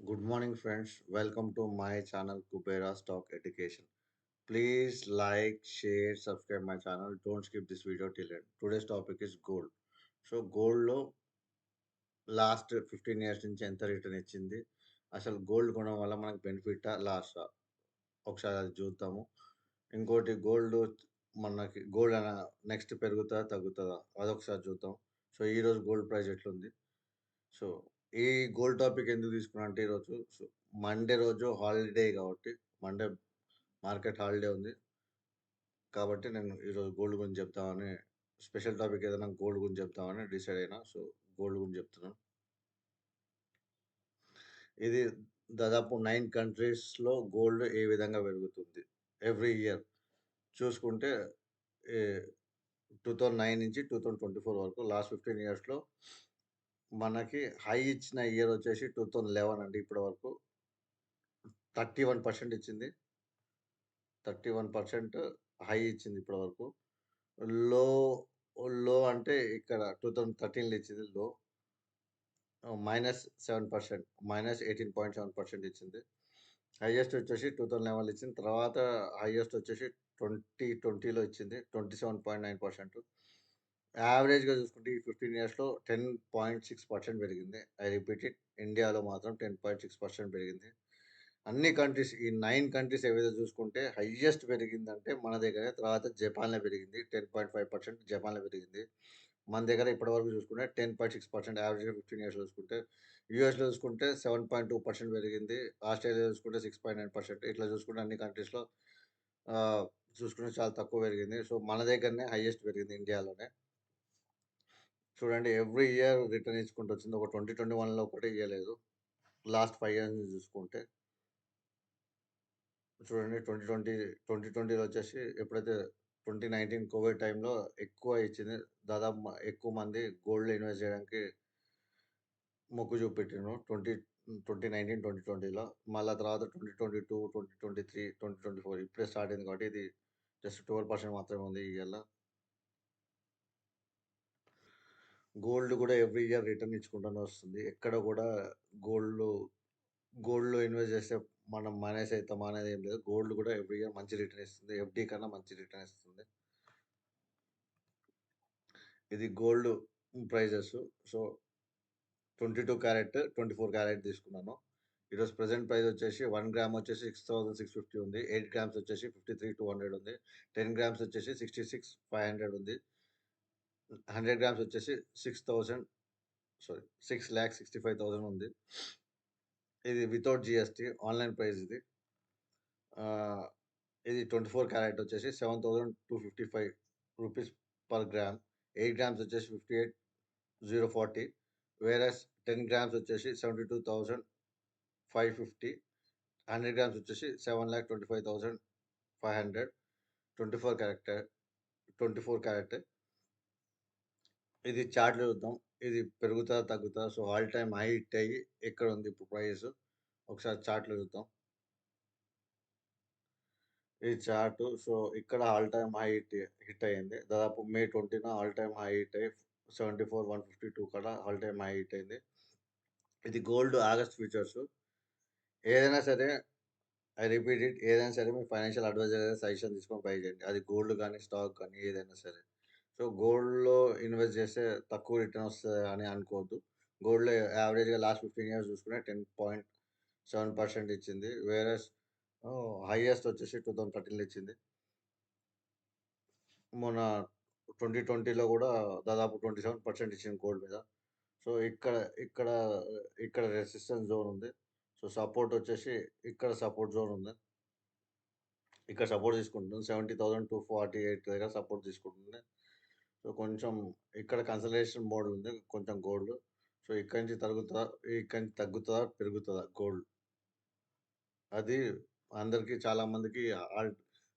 Good morning, friends. Welcome to my channel Kubera Stock Education. Please like, share, subscribe my channel. Don't skip this video till end. Today's topic is gold. So gold లో last 15 years నుంచి ఎంత return ఇచ్చింది, అసలు gold కొనడం వల్ల మనకు బెనిఫిటా లాసా, ఒకసారి అది చూద్దాము. ఇంకోటి గోల్డ్ మనకి గోల్డ్ నెక్స్ట్ పెరుగుతుందా తగ్గుతుందా అదొకసారి చూద్దాం. సో ఈరోజు గోల్డ్ ప్రైస్ ఎట్లుంది. సో ఈ గోల్డ్ టాపిక్ ఎందుకు తీసుకున్నా అంటే ఈరోజు మండే రోజు హాలిడే కాబట్టి మండే మార్కెట్ హాలిడే ఉంది కాబట్టి నేను ఈరోజు గోల్డ్ గురించి చెప్తామని స్పెషల్ టాపిక్ ఏదైనా గోల్డ్ గురించి చెప్తామని డిసైడ్ అయినా. సో గోల్డ్ గురించి చెప్తున్నాను. ఇది దాదాపు 9 కంట్రీస్లో గోల్డ్ ఏ విధంగా పెరుగుతుంది ఎవ్రీ ఇయర్ చూసుకుంటే 2009 నుంచి 2024 వరకు లాస్ట్ 15 ఇయర్స్లో మనకి హై ఇచ్చిన ఇయర్ వచ్చేసి 2011 అండి. ఇప్పటి వరకు 31% ఇచ్చింది. 31% హై ఇచ్చింది ఇప్పటి వరకు. లో లో అంటే ఇక్కడ 2013లో ఇచ్చింది లో -7%, -18.7% ఇచ్చింది. హైయెస్ట్ వచ్చేసి 2011 ఇచ్చింది. తర్వాత హైయెస్ట్ వచ్చేసి 2020లో ఇచ్చింది 27.9%. యావరేజ్గా చూసుకుంటే ఈ 15 ఇయర్స్లో 10.6% పెరిగింది. ఐ రిపీట్ ఇట్, ఇండియాలో మాత్రం 10.6% పెరిగింది. అన్ని కంట్రీస్, ఈ 9 కంట్రీస్ ఏవైతే చూసుకుంటే హైయెస్ట్ పెరిగిందంటే మన దగ్గరే. తర్వాత జపాన్లో పెరిగింది 10.5%, జపాన్లో పెరిగింది. మన దగ్గర ఇప్పటివరకు చూసుకుంటే 10.6% యావరేజ్గా 15 ఇయర్స్లో చూసుకుంటే. యూఎస్లో చూసుకుంటే 7.2% పెరిగింది. ఆస్ట్రేలియా చూసుకుంటే 6.9%. ఇట్లా చూసుకుంటే అన్ని కంట్రీస్లో చూసుకుంటే చాలా తక్కువ పెరిగింది. సో మన దగ్గరనే హైయెస్ట్ పెరిగింది ఇండియాలోనే. చూడండి, ఎవ్రీ ఇయర్ రిటర్న్ ఇచ్చుకుంటూ వచ్చింది. ఒక 2021లో ఒకటి ఇవ్వలేదు. లాస్ట్ 5 ఇయర్స్ చూసుకుంటే చూడండి, 2020లో వచ్చేసి ఎప్పుడైతే 2019 కోవిడ్ టైంలో ఎక్కువ ఇచ్చింది. దాదాపు ఎక్కువ మంది గోల్డ్లో ఇన్వెస్ట్ చేయడానికి మొగ్గు చూపెట్టిండ్రు 2019, 2020లో. మళ్ళీ తర్వాత 2022, 2023, 2024 ఇప్పుడే స్టార్ట్ అయింది కాబట్టి ఇది జస్ట్ 12% మాత్రమే ఉంది ఈ ఇయర్లో. గోల్డ్ కూడా ఎవ్రీ ఇయర్ రిటర్న్ ఇచ్చుకుంటూనే వస్తుంది. ఎక్కడ కూడా గోల్డ్లో ఇన్వెస్ట్ చేస్తే మనం మైనస్ అవుతాం అనేది ఏం లేదు. గోల్డ్ కూడా ఎవ్రీ ఇయర్ మంచి రిటర్న్ ఇస్తుంది. ఎఫ్డి కన్నా మంచి రిటర్న్ ఇస్తుంది. ఇది gold prices. So 22 carat, 24 carat తీసుకున్నాను. ఈరోజు ప్రెసెంట్ ప్రైస్ వచ్చేసి 1 గ్రామ్ వచ్చేసి 6,650 ఉంది. 8 గ్రామ్స్ వచ్చేసి 53,200 ఉంది. 10 గ్రామ్స్ వచ్చేసి 66,500 ఉంది. 100 గ్రామ్స్ వచ్చేసి 6,65,000 ఉంది. ఇది వితౌట్ జిఎస్టీ ఆన్లైన్ ప్రైస్ ఇది. ఇది 24 క్యారెట్ వచ్చేసి 7,255 రూపీస్ పర్ గ్రామ్. 8 గ్రామ్స్ వచ్చేసి 58,040. వేరస్ 10 గ్రామ్స్ వచ్చేసి 72,550. 100 గ్రామ్స్ వచ్చేసి 7,25,500. 24 క్యారెట్. ఇది చార్ట్లో చూద్దాం. ఇది పెరుగుతా తగ్గుతా. So all time high hit అయ్యి ఎక్కడ ఉంది ఇప్పుడు ప్రైస్ ఒకసారి చార్ట్లో చూద్దాం. ఈ చార్ట్. సో ఇక్కడ ఆల్ టైమ్ హై హిట్ అయ్యింది. దాదాపు మే 20న ఆల్ టైమ్ హై హిట్ అయ్యి 74,152 కడ ఆల్ టైమ్ హై హిట్ అయింది. ఇది గోల్డ్ ఆగస్ట్ ఫ్యూచర్స్. ఏదైనా సరే, ఐ రిపీట్ ఇట్, ఏదైనా సరే మీ ఫైనాన్షియల్ అడ్వైజర్ సజెషన్ తీసుకొని బై చేయండి. అది గోల్డ్ కానీ స్టాక్ కానీ ఏదైనా సరే. సో గోల్డ్లో ఇన్వెస్ట్ చేస్తే తక్కువ రిటర్న్ వస్తుంది అని అనుకోవద్దు. గోల్డ్లో యావరేజ్గా లాస్ట్ 15 ఇయర్స్ చూసుకుంటే 10.7% ఇచ్చింది. వేరే హైయెస్ట్ వచ్చేసి 2013లో ఇచ్చింది. మొన్న 2020లో కూడా దాదాపు 27% ఇచ్చింది గోల్డ్ మీద. సో ఇక్కడ ఇక్కడ ఇక్కడ రెసిస్టెన్స్ జోన్ ఉంది. సో సపోర్ట్ వచ్చేసి ఇక్కడ సపోర్ట్ జోన్ ఉంది. ఇక్కడ సపోర్ట్ తీసుకుంటుంది 70,248 దగ్గర సపోర్ట్ తీసుకుంటుంది. సో కొంచెం ఇక్కడ కన్సల్టేషన్ మోడ్ ఉంది కొంచెం గోల్డ్. సో ఇక్కడి నుంచి తగ్గుతుందా పెరుగుతుందా గోల్డ్, అది అందరికీ చాలా మందికి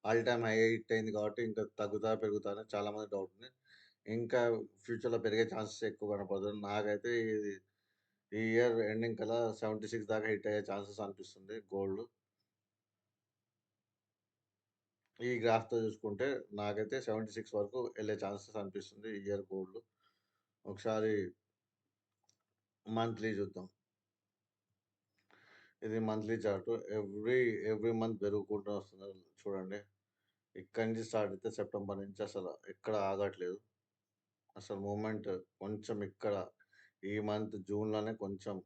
ఆల్ టైమ్ హై హిట్ అయింది కాబట్టి ఇంకా తగ్గుతా పెరుగుతా అని చాలా మంది డౌట్ ఉంది. ఇంకా ఫ్యూచర్లో పెరిగే ఛాన్సెస్ ఎక్కువ కనపడుతుంది. నాకైతే ఇది ఈ ఇయర్ ఎండింగ్ కల్లా 76 దాకా హిట్ అయ్యే ఛాన్సెస్ అనిపిస్తుంది గోల్డ్. ఈ గ్రాఫ్తో చూసుకుంటే నాకైతే 76 వరకు వెళ్ళే ఛాన్సెస్ అనిపిస్తుంది ఈ ఇయర్ గోల్డ్. ఒకసారి మంత్లీ చూద్దాం. ఇది మంత్లీ చార్ట్. ఎవ్రీ మంత్ పెరుగుకుంటూ వస్తుంది. చూడండి. ఇక్కడి నుంచి స్టార్ట్ అయితే సెప్టెంబర్ నుంచి అసలు ఎక్కడ ఆగట్లేదు. అసలు మూవ్‌మెంట్ కొంచెం ఇక్కడ ఈ మంత్ జూన్‌లోనే కొంచెం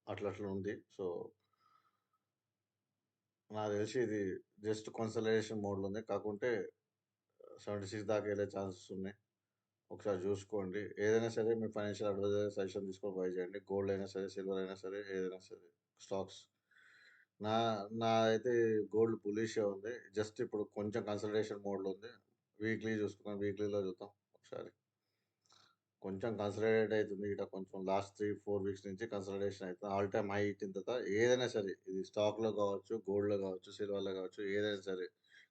అట్లా ఉంది. సో, నాకు తెలిసి ఇది జస్ట్ కన్సాలిడేషన్ మోడ్‌లో ఉంది. కాకుంటే 76 దాకా వెళ్ళే ఛాన్సెస్ ఉన్నాయి. ఒకసారి చూసుకోండి. ఏదైనా సరే మీ ఫైనాన్షియల్ అడ్వైజర్ సజెషన్ తీసుకొని బై చేయండి. గోల్డ్ అయినా సరే, సిల్వర్ అయినా సరే, ఏదైనా సరే స్టాక్స్. నా నాదైతే గోల్డ్ బులిషే ఉంది. జస్ట్ ఇప్పుడు కొంచెం కన్సాలిడేషన్ మోడ్‌లో ఉంది. వీక్లీ చూసుకుందాం. వీక్లీలో చూద్దాం ఒకసారి. కొంచెం కన్సాలిడేట్ అవుతుంది. ఇట కొంచెం లాస్ట్ 3, 4 వీక్స్ నుంచి కన్సాలిడేషన్ అవుతుంది. ఆల్ టైమ్ హై ఇట్టిన తర్వాత ఏదైనా సరే ఇది స్టాక్‌లో కావచ్చు, గోల్డ్‌లో కావచ్చు, సిల్వర్‌లో కావచ్చు, ఏదైనా సరే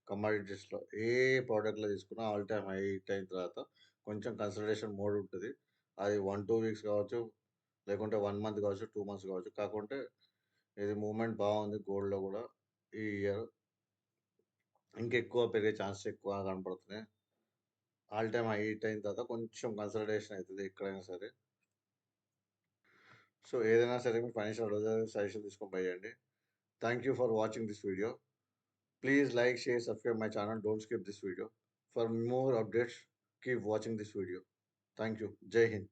కమోడిటీస్‌లో ఏ ప్రోడక్ట్‌లో తీసుకున్నా ఆల్ టైమ్ హై హిట్ అయిన తర్వాత కొంచెం కన్సాలిడేషన్ మోడ్ ఉంటది. అది 1, 2 వీక్స్ కావచ్చు, లేకుంటే 1 మంత్ కావచ్చు, 2 మంత్స్ కావచ్చు. కాకుంటే ఇది మూవ్‌మెంట్ బాగుంది గోల్డ్‌లో కూడా ఈ ఇయర్. ఇంకెక్కువ పెరిగే ఛాన్సెస్ ఎక్కువ కనపడుతున్నాయి. ఆల్ టైమ్ హై హిట్ అయిన తర్వాత కొంచెం కన్సాలిడేషన్ అవుతది ఎక్కడైనా సరే. సో, ఏదైనా సరే మీ ఫైనాన్షియల్ అడ్వైజర్ సజెషన్ తీసుకొని బై చేయండి. Thank you for watching this video. Please like, share, subscribe my channel. Don't skip this video. For more updates, keep watching this video. Thank you. Jai Hind.